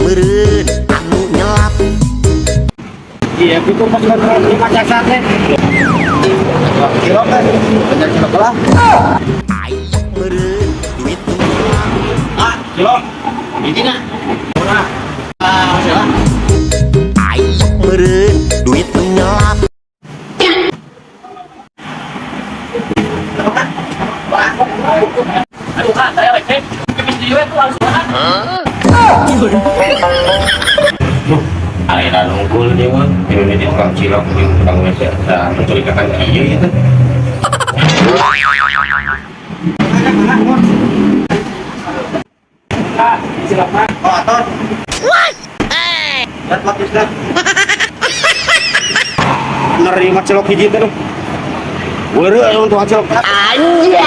meureun anu nyelap. Iya, itu pas di macam sate. Cilok kan, banyak cilok lah. Aya meureun duit nu nyelap. Ah, cilok. Ini nak. Mana? Ah, siapa? Aya meureun duit nu nyelap. Aduh, Kak, saya lagi. Pipis di itu langsung makan. Akhirnya nungkul dia mah, ini di tukang cilok, di tukang meja, dan mencurigakan iya itu. Kak, cilok mah. Oh, atur. What? Lihat lapis dah. Nerima cilok hiji itu. Were untuk cilok. Anjay.